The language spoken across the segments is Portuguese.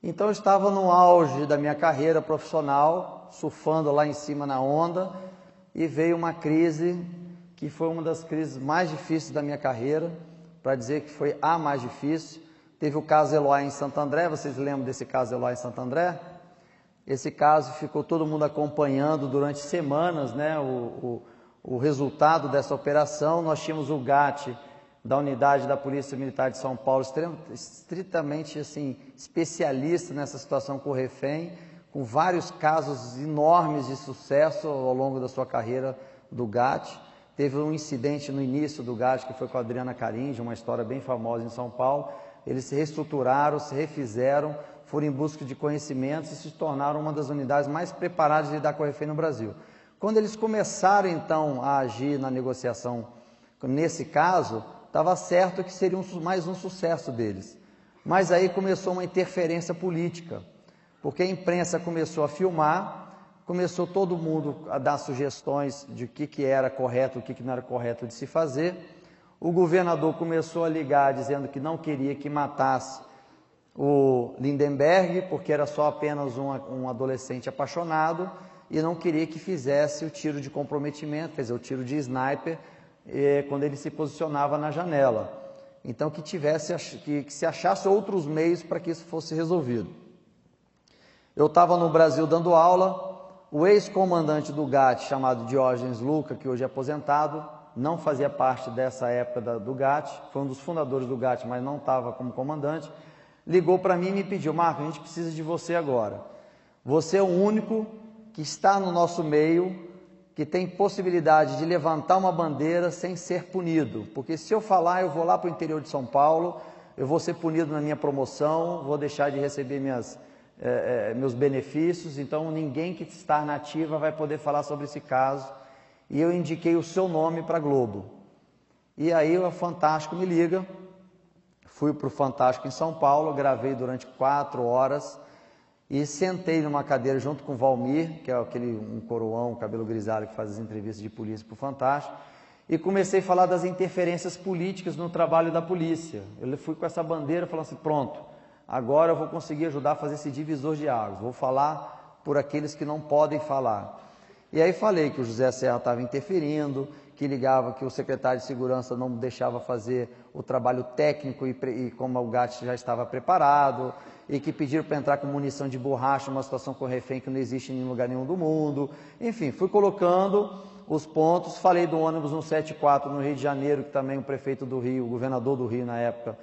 Então eu estava no auge da minha carreira profissional, surfando lá em cima na onda, e veio uma crise que foi uma das crises mais difíceis da minha carreira, para dizer que foi a mais difícil. Teve o caso Eloá em Santo André, vocês lembram desse caso Eloá em Santo André? Esse caso ficou todo mundo acompanhando durante semanas, né, o resultado dessa operação. Nós tínhamos o GAT da unidade da Polícia Militar de São Paulo, estritamente assim, especialista nessa situação com o refém, com vários casos enormes de sucesso ao longo da sua carreira do GAT. Teve um incidente no início do GAT, que foi com a Adriana Caringe, uma história bem famosa em São Paulo. Eles se reestruturaram, se refizeram, foram em busca de conhecimentos e se tornaram uma das unidades mais preparadas de lidar com o refém no Brasil. Quando eles começaram, então, a agir na negociação, nesse caso, estava certo que seria mais um sucesso deles. Mas aí começou uma interferência política, porque a imprensa começou a filmar, começou todo mundo a dar sugestões de o que era correto, o que não era correto de se fazer. O governador começou a ligar dizendo que não queria que matasse o Lindenberg, porque era só apenas um adolescente apaixonado, e não queria que fizesse o tiro de comprometimento, quer dizer, o tiro de sniper, quando ele se posicionava na janela. Então que se achasse outros meios para que isso fosse resolvido. Eu estava no Brasil dando aula, o ex-comandante do GAT, chamado Diógenes Luca, que hoje é aposentado, não fazia parte dessa época do GAT, foi um dos fundadores do GAT, mas não estava como comandante, ligou para mim e me pediu: Marco, a gente precisa de você agora. Você é o único que está no nosso meio, que tem possibilidade de levantar uma bandeira sem ser punido. Porque se eu falar, eu vou lá para o interior de São Paulo, eu vou ser punido na minha promoção, vou deixar de receber meus benefícios, então ninguém que está na ativa vai poder falar sobre esse caso. E eu indiquei o seu nome para a Globo. E aí o Fantástico me liga, fui para o Fantástico em São Paulo, gravei durante 4 horas e sentei numa cadeira junto com o Valmir, que é um coroão, cabelo grisalho, que faz as entrevistas de polícia para o Fantástico, e comecei a falar das interferências políticas no trabalho da polícia. Eu fui com essa bandeira falando assim: pronto, agora eu vou conseguir ajudar a fazer esse divisor de águas, vou falar por aqueles que não podem falar. E aí falei que o José Serra estava interferindo, que ligava que o secretário de Segurança não deixava fazer o trabalho técnico e como o GAT já estava preparado, e que pediram para entrar com munição de borracha, uma situação com refém que não existe em lugar nenhum do mundo. Enfim, fui colocando os pontos, falei do ônibus 174 no Rio de Janeiro, que também o prefeito do Rio, o governador do Rio na época,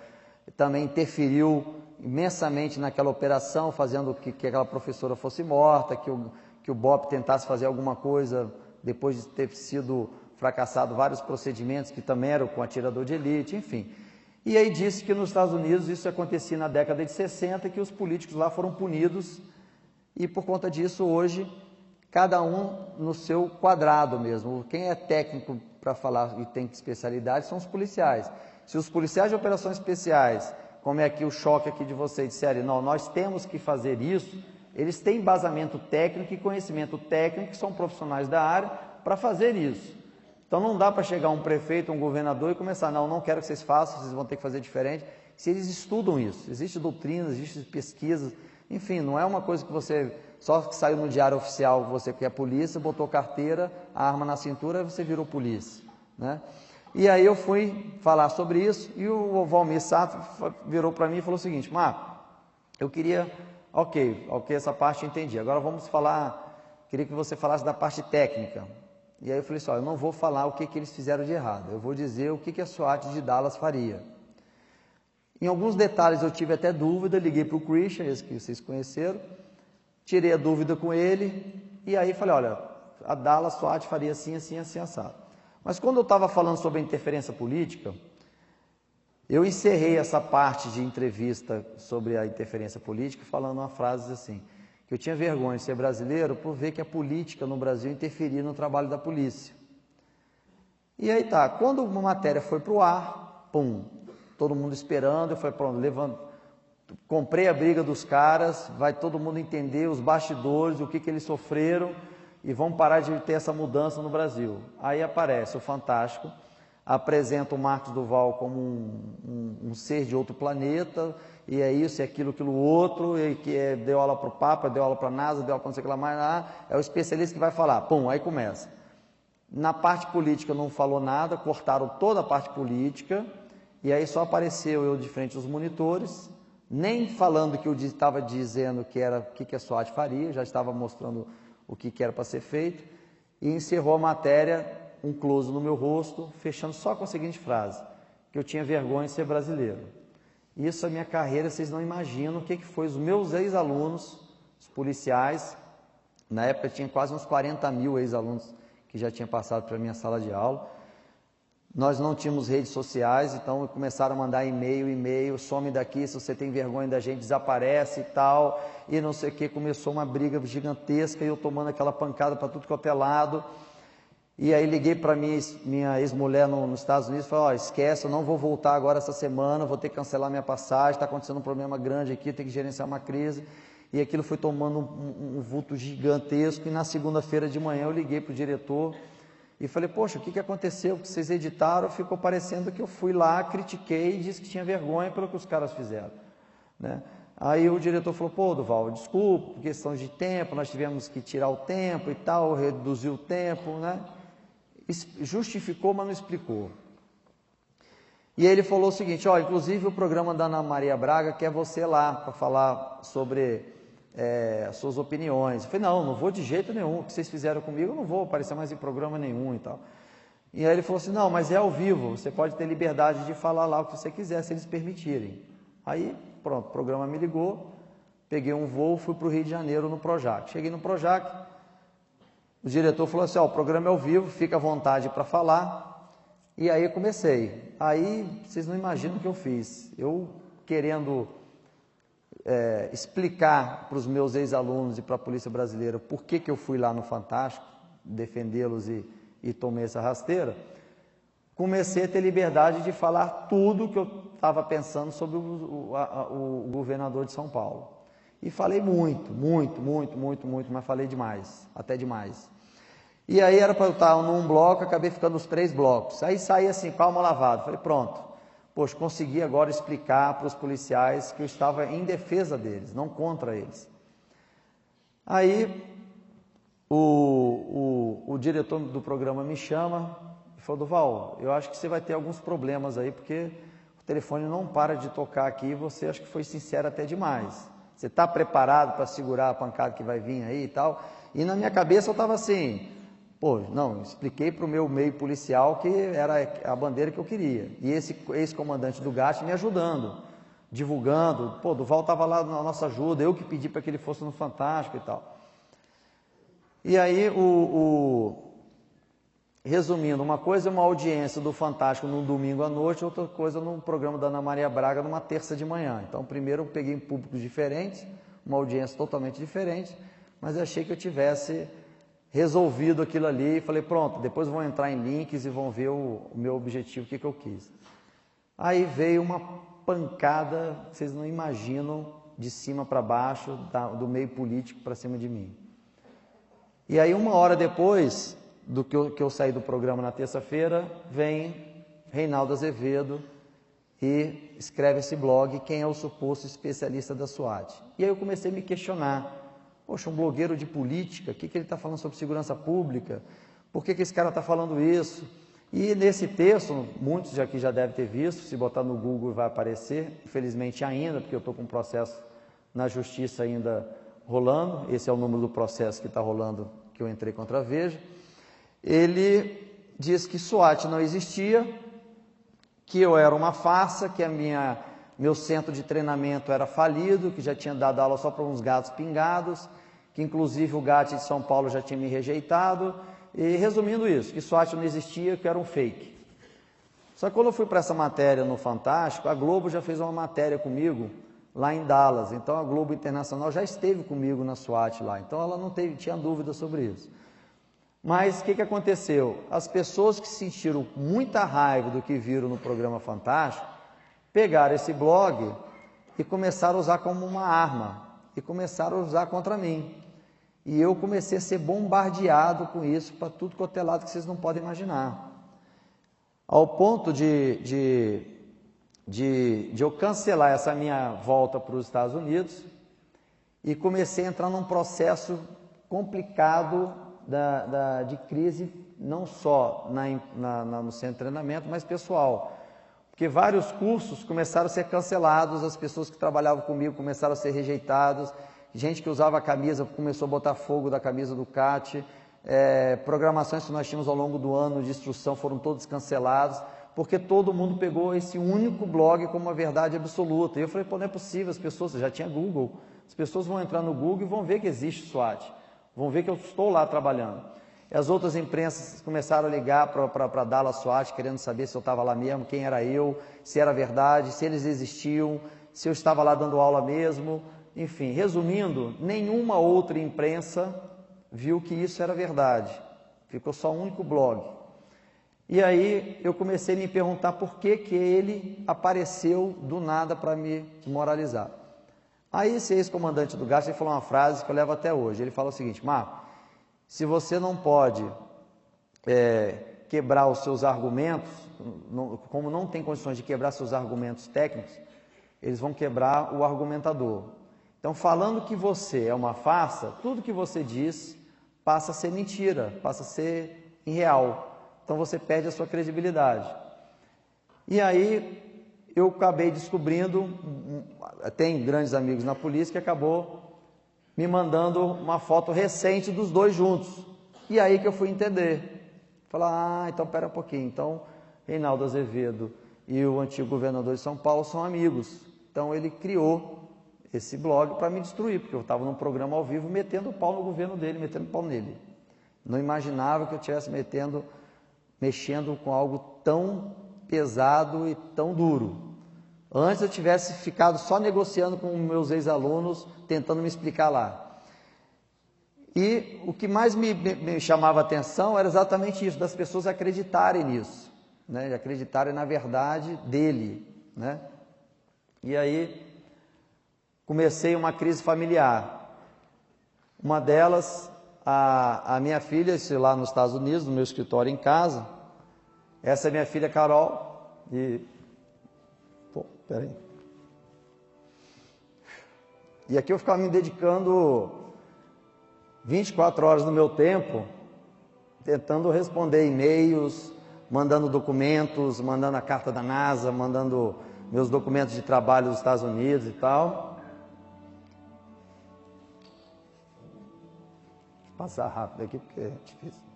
também interferiu imensamente naquela operação, fazendo que aquela professora fosse morta, que o BOPE tentasse fazer alguma coisa depois de ter sido fracassado vários procedimentos que também eram com atirador de elite, enfim. E aí disse que nos Estados Unidos isso acontecia na década de 60, que os políticos lá foram punidos, e por conta disso hoje, cada um no seu quadrado mesmo. Quem é técnico para falar e tem especialidade são os policiais. Se os policiais de operações especiais, como é aqui o choque aqui de vocês, disserem: não, nós temos que fazer isso, eles têm embasamento técnico e conhecimento técnico, que são profissionais da área, para fazer isso. Então não dá para chegar um prefeito, um governador e começar: não quero que vocês façam, vocês vão ter que fazer diferente. Se eles estudam isso, existe doutrina, existe pesquisas, enfim, não é uma coisa que você, só que saiu no diário oficial, você que é polícia, botou carteira, a arma na cintura, você virou polícia, né? E aí eu fui falar sobre isso, e o Valmir Sato virou para mim e falou o seguinte: Marco, eu queria, ok, essa parte eu entendi, agora vamos falar, queria que você falasse da parte técnica. E aí eu falei assim: eu não vou falar o que eles fizeram de errado, eu vou dizer o que a SWAT de Dallas faria. Em alguns detalhes eu tive até dúvida, liguei para o Christian, esse que vocês conheceram, tirei a dúvida com ele, e aí falei: olha, a Dallas SWAT faria assim, assim, assim, assado. Mas quando eu estava falando sobre a interferência política, eu encerrei essa parte de entrevista sobre a interferência política falando uma frase assim: que eu tinha vergonha de ser brasileiro por ver que a política no Brasil interferia no trabalho da polícia. E aí tá, quando uma matéria foi para o ar, todo mundo esperando, eu falei: pronto, comprei a briga dos caras, vai todo mundo entender os bastidores, o que eles sofreram, e vamos parar de ter essa mudança no Brasil. Aí aparece o Fantástico, apresenta o Marcos Duval como um ser de outro planeta, e é isso, é aquilo, aquilo outro, e que deu aula para o Papa, deu aula para a NASA, deu aula para não sei o que lá mais, é o especialista que vai falar, pum, aí começa. Na parte política não falou nada, cortaram toda a parte política, e aí só apareceu eu de frente aos monitores, nem falando que eu estava dizendo que era o que a SWAT faria, já estava mostrando o que era para ser feito, e encerrou a matéria, um close no meu rosto, fechando só com a seguinte frase, que eu tinha vergonha de ser brasileiro. Isso, a minha carreira, vocês não imaginam o que foi os meus ex-alunos, os policiais, na época tinha quase uns 40 mil ex-alunos que já tinham passado pela minha sala de aula. Nós não tínhamos redes sociais, então começaram a mandar e-mail, some daqui, se você tem vergonha da gente, desaparece e tal, e não sei o que, começou uma briga gigantesca, e eu tomando aquela pancada para tudo quanto é lado. E aí liguei para minha ex-mulher nos Estados Unidos e falei, esquece, eu não vou voltar agora essa semana, vou ter que cancelar minha passagem, está acontecendo um problema grande aqui, tem que gerenciar uma crise. E aquilo foi tomando um vulto gigantesco, e na segunda-feira de manhã eu liguei para o diretor e falei, poxa, o que aconteceu? Porque vocês editaram, ficou parecendo que eu fui lá, critiquei e disse que tinha vergonha pelo que os caras fizeram, né? Aí o diretor falou, pô, Duval, desculpa, por questão de tempo, nós tivemos que tirar o tempo e tal, reduzir o tempo, né? Justificou, mas não explicou. E ele falou o seguinte, inclusive o programa da Ana Maria Braga quer você lá para falar sobre as suas opiniões. Eu falei, não vou de jeito nenhum, o que vocês fizeram comigo, eu não vou aparecer mais em programa nenhum e tal. E aí ele falou assim, não, mas é ao vivo, você pode ter liberdade de falar lá o que você quiser, se eles permitirem. Aí, pronto, o programa me ligou, peguei um voo, fui para o Rio de Janeiro no Projac. Cheguei no Projac, o diretor falou assim, o programa é ao vivo, fica à vontade para falar. E aí eu comecei. Aí, vocês não imaginam o que eu fiz. Eu querendo explicar para os meus ex-alunos e para a Polícia Brasileira por que eu fui lá no Fantástico, defendê-los e tomei essa rasteira, comecei a ter liberdade de falar tudo que eu estava pensando sobre o governador de São Paulo. E falei muito, mas falei demais, até demais. E aí era para eu estar num bloco, acabei ficando nos 3 blocos. Aí saí assim, palma lavada, falei, pronto. Poxa, consegui agora explicar para os policiais que eu estava em defesa deles, não contra eles. Aí o diretor do programa me chama e falou, Duval, eu acho que você vai ter alguns problemas aí, porque o telefone não para de tocar aqui e você acho que foi sincero até demais. Você está preparado para segurar a pancada que vai vir aí e tal? E na minha cabeça eu estava assim... expliquei para o meu meio policial que era a bandeira que eu queria. E esse ex-comandante do GAT me ajudando, divulgando. Duval estava lá na nossa ajuda, eu que pedi para que ele fosse no Fantástico e tal. E aí, resumindo, uma coisa é uma audiência do Fantástico num domingo à noite, outra coisa num programa da Ana Maria Braga numa terça de manhã. Então, primeiro eu peguei públicos diferentes, uma audiência totalmente diferente, mas eu achei que eu tivesse... resolvido aquilo ali, e falei, pronto, depois vão entrar em links e vão ver o meu objetivo, o que eu quis. Aí veio uma pancada, vocês não imaginam, de cima para baixo, do meio político para cima de mim. E aí 1 hora depois do que eu saí do programa na terça-feira, vem Reinaldo Azevedo e escreve esse blog, quem é o suposto especialista da SWAT. E aí eu comecei a me questionar, poxa, um blogueiro de política, o que ele está falando sobre segurança pública? Por que esse cara está falando isso? E nesse texto, muitos aqui já devem ter visto, se botar no Google vai aparecer, infelizmente ainda, porque eu estou com um processo na justiça ainda rolando, esse é o número do processo que está rolando, que eu entrei contra a Veja. Ele diz que SWAT não existia, que eu era uma farsa, que meu centro de treinamento era falido, que já tinha dado aula só para uns gatos pingados, que inclusive o GAT de São Paulo já tinha me rejeitado, e resumindo isso, que SWAT não existia, que era um fake. Só que quando eu fui para essa matéria no Fantástico, a Globo já fez uma matéria comigo lá em Dallas, então a Globo Internacional já esteve comigo na SWAT lá, então ela não tinha dúvida sobre isso. Mas o que aconteceu? As pessoas que sentiram muita raiva do que viram no programa Fantástico, pegaram esse blog e começaram a usar como uma arma, e começaram a usar contra mim. E eu comecei a ser bombardeado com isso, para tudo quanto é lado que vocês não podem imaginar. ao ponto de eu cancelar essa minha volta para os Estados Unidos e comecei a entrar num processo complicado de crise, não só no centro de treinamento, mas pessoal. Porque vários cursos começaram a ser cancelados, as pessoas que trabalhavam comigo começaram a ser rejeitadas, gente que usava a camisa começou a botar fogo da camisa do CAT, programações que nós tínhamos ao longo do ano de instrução foram todas canceladas, porque todo mundo pegou esse único blog como uma verdade absoluta. E eu falei, pô, não é possível, as pessoas, já tinha Google, as pessoas vão entrar no Google e vão ver que existe SWAT, vão ver que eu estou lá trabalhando. E as outras imprensas começaram a ligar para Dallas SWAT, querendo saber se eu estava lá mesmo, quem era eu, se era verdade, se eles existiam, se eu estava lá dando aula mesmo. Enfim, resumindo, nenhuma outra imprensa viu que isso era verdade. Ficou só um único blog. E aí eu comecei a me perguntar por que ele apareceu do nada para me desmoralizar. Aí esse ex-comandante do GAT, ele falou uma frase que eu levo até hoje. Ele fala o seguinte: Marco, se você não pode quebrar os seus argumentos, como não tem condições de quebrar seus argumentos técnicos, eles vão quebrar o argumentador. Então, falando que você é uma farsa, tudo que você diz passa a ser mentira, passa a ser irreal. Então, você perde a sua credibilidade. E aí, eu acabei descobrindo, tem grandes amigos na polícia, que acabou me mandando uma foto recente dos dois juntos. E aí que eu fui entender. Falar, então pera um pouquinho. Então, Reinaldo Azevedo e o antigo governador de São Paulo são amigos. Então, ele criou esse blog para me destruir, porque eu estava num programa ao vivo metendo o pau no governo dele, metendo o pau nele. Não imaginava que eu estivesse mexendo com algo tão pesado e tão duro. Antes eu tivesse ficado só negociando com meus ex-alunos, tentando me explicar lá. E o que mais me chamava a atenção era exatamente isso, das pessoas acreditarem nisso, né? Acreditarem na verdade dele, né? E aí comecei uma crise familiar. Uma delas, a minha filha, lá nos Estados Unidos, no meu escritório em casa. Essa é minha filha Carol. Peraí. E aqui eu ficava me dedicando 24 horas do meu tempo, tentando responder e-mails, mandando documentos, mandando a carta da NASA, mandando meus documentos de trabalho dos Estados Unidos e tal. Vou passar rápido aqui porque é difícil.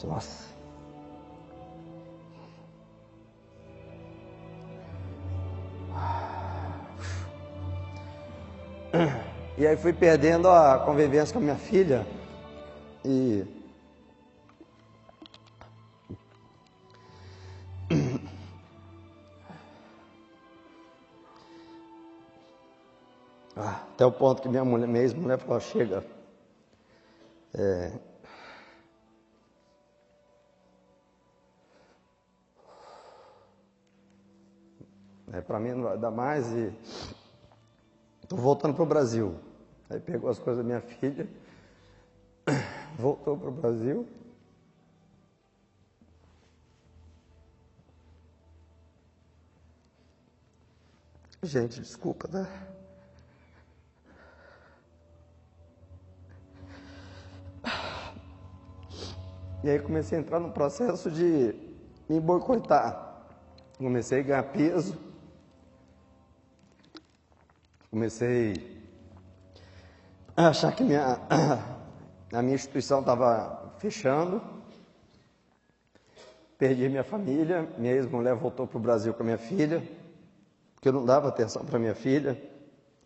Nossa. E aí fui perdendo a convivência com a minha filha e até o ponto que minha ex-mulher falou, chega. Para mim não vai dar mais e estou voltando para o Brasil. Aí pegou as coisas da minha filha, voltou para o Brasil. Gente, desculpa, né? E aí comecei a entrar no processo de me boicotar. Comecei a ganhar peso. Comecei a achar que a minha instituição estava fechando. Perdi minha família. Minha ex-mulher voltou para o Brasil com a minha filha, porque eu não dava atenção para minha filha.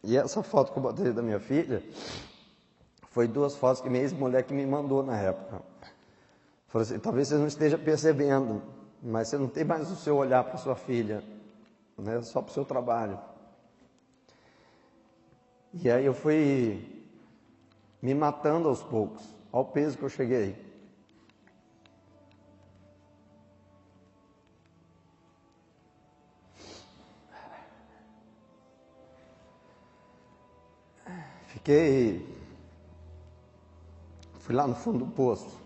E essa foto que eu botei da minha filha foi 2 fotos que minha ex-mulher que me mandou na época. Falou assim, talvez você não esteja percebendo, mas você não tem mais o seu olhar para sua filha, né? Só para o seu trabalho. E aí eu fui me matando aos poucos. Olha o peso que eu cheguei. Fui lá no fundo do poço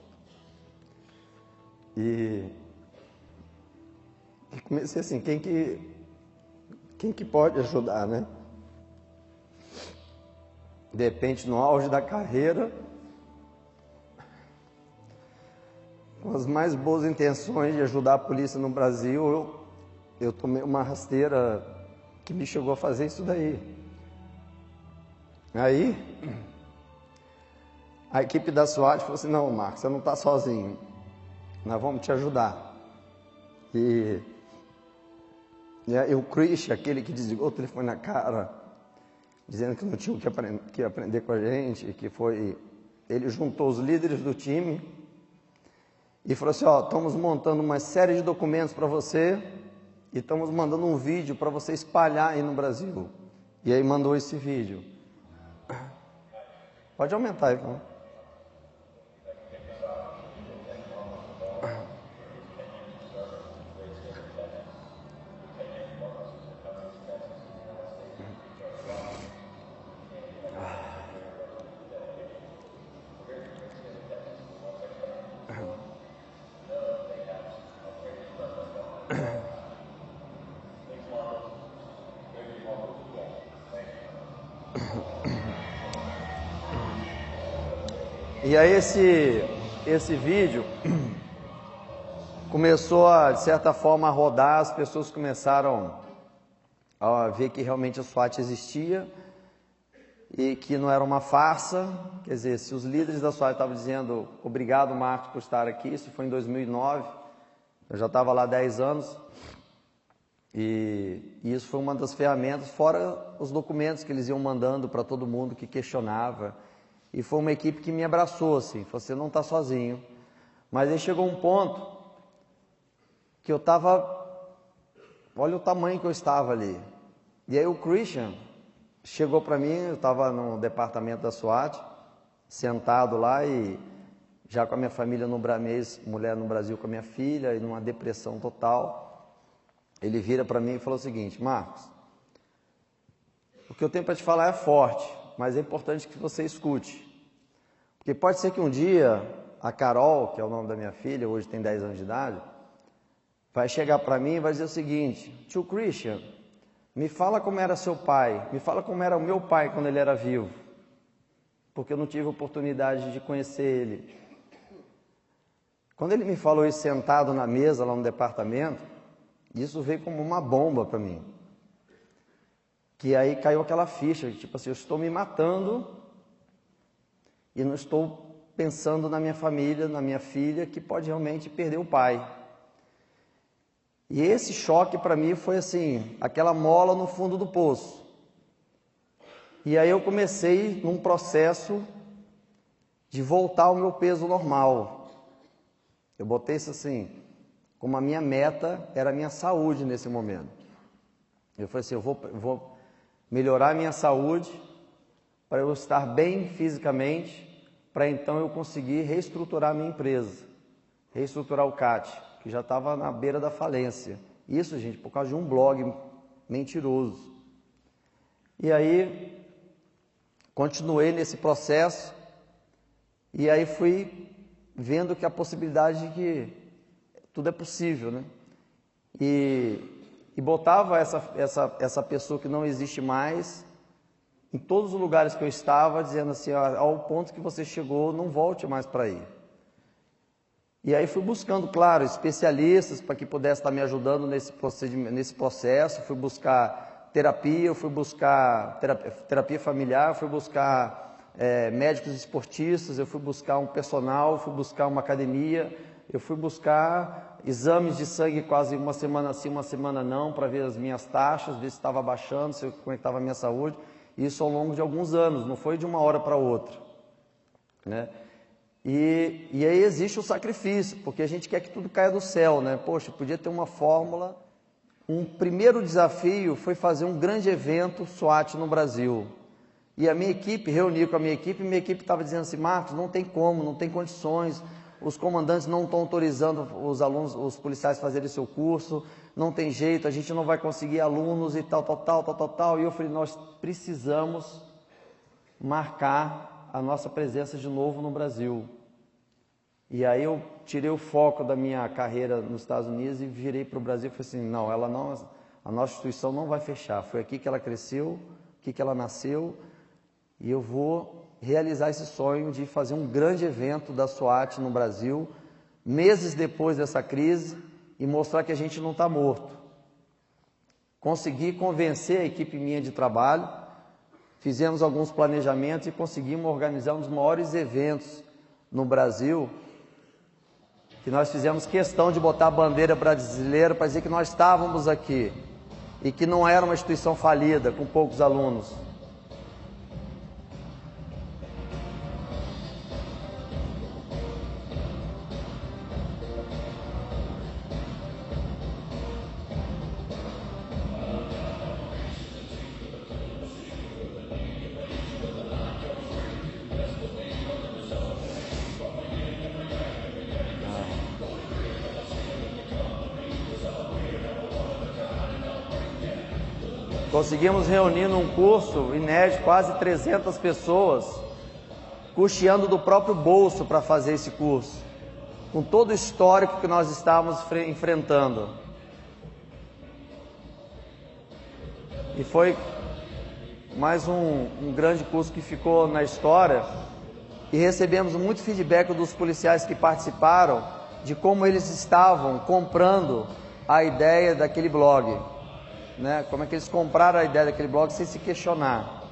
e comecei assim, quem que pode ajudar, né? De repente, no auge da carreira, com as mais boas intenções de ajudar a polícia no Brasil, eu tomei uma rasteira que me chegou a fazer isso daí. Aí, a equipe da SWAT falou assim, não, Marcos, você não está sozinho, nós vamos te ajudar. E o Christian, aquele que desligou o telefone na cara, dizendo que não tinha o que aprender com a gente, ele juntou os líderes do time e falou assim, estamos montando uma série de documentos para você e estamos mandando um vídeo para você espalhar aí no Brasil. E aí mandou esse vídeo. Pode aumentar aí, então. E aí esse vídeo começou de certa forma, a rodar, as pessoas começaram a ver que realmente a SWAT existia e que não era uma farsa. Quer dizer, se os líderes da SWAT estavam dizendo obrigado, Marcos, por estar aqui, isso foi em 2009, eu já estava lá há 10 anos, e isso foi uma das ferramentas, fora os documentos que eles iam mandando para todo mundo que questionava. E foi uma equipe que me abraçou, assim, falou, você não está sozinho. Mas aí chegou um ponto que eu estava, olha o tamanho que eu estava ali. E aí o Christian chegou para mim, eu estava no departamento da SWAT, sentado lá e já com a minha família no Brasil, mulher no Brasil com a minha filha, e numa depressão total. Ele vira para mim e falou o seguinte, Marcos, o que eu tenho para te falar é forte, mas é importante que você escute. Porque pode ser que um dia a Carol, que é o nome da minha filha, hoje tem 10 anos de idade, vai chegar para mim e vai dizer o seguinte, tio Christian, me fala como era seu pai, me fala como era o meu pai quando ele era vivo, porque eu não tive oportunidade de conhecer ele. Quando ele me falou isso sentado na mesa lá no departamento, isso veio como uma bomba para mim. Que aí caiu aquela ficha, tipo assim, eu estou me matando e não estou pensando na minha família, na minha filha, que pode realmente perder o pai. E esse choque para mim foi assim, aquela mola no fundo do poço. E aí eu comecei num processo de voltar ao meu peso normal. Eu botei isso assim, como a minha meta era a minha saúde nesse momento. Eu falei assim, eu vou melhorar a minha saúde para eu estar bem fisicamente, para então eu conseguir reestruturar a minha empresa, reestruturar o CAT, que já estava na beira da falência. Isso, gente, por causa de um blog mentiroso. E aí, continuei nesse processo, e aí fui vendo que a possibilidade de que tudo é possível, né? E botava essa pessoa que não existe mais em todos os lugares que eu estava, dizendo assim, ao ponto que você chegou, não volte mais para aí. E aí fui buscando, claro, especialistas para que pudessem estar me ajudando nesse processo, fui buscar terapia, fui buscar terapia familiar, fui buscar médicos esportistas, eu fui buscar um personal, fui buscar uma academia, eu fui buscar exames de sangue quase uma semana sim, uma semana não, para ver as minhas taxas, ver se estava baixando, como é que estava a minha saúde. Isso ao longo de alguns anos, não foi de uma hora para outra, né? E aí existe o sacrifício, porque a gente quer que tudo caia do céu, né? Poxa, podia ter uma fórmula. Um primeiro desafio foi fazer um grande evento SWAT no Brasil. E a minha equipe, reuni com a minha equipe estava dizendo assim, Marcos, não tem como, não tem condições, os comandantes não estão autorizando os alunos, os policiais fazerem seu curso, não tem jeito, a gente não vai conseguir alunos e tal. E eu falei, nós precisamos marcar a nossa presença de novo no Brasil. E aí eu tirei o foco da minha carreira nos Estados Unidos e virei para o Brasil e falei assim, não, a nossa instituição não vai fechar, foi aqui que ela cresceu, aqui que ela nasceu, e eu vou realizar esse sonho de fazer um grande evento da SWAT no Brasil, meses depois dessa crise, e mostrar que a gente não está morto. Consegui convencer a equipe minha de trabalho, fizemos alguns planejamentos e conseguimos organizar um dos maiores eventos no Brasil, que nós fizemos questão de botar a bandeira brasileira para dizer que nós estávamos aqui e que não era uma instituição falida, com poucos alunos. Conseguimos reunir num curso inédito quase 300 pessoas, custeando do próprio bolso para fazer esse curso, com todo o histórico que nós estávamos enfrentando. E foi mais um grande curso que ficou na história, e recebemos muito feedback dos policiais que participaram, de como eles estavam comprando a ideia daquele blog. Né? Como é que eles compraram a ideia daquele blog sem se questionar.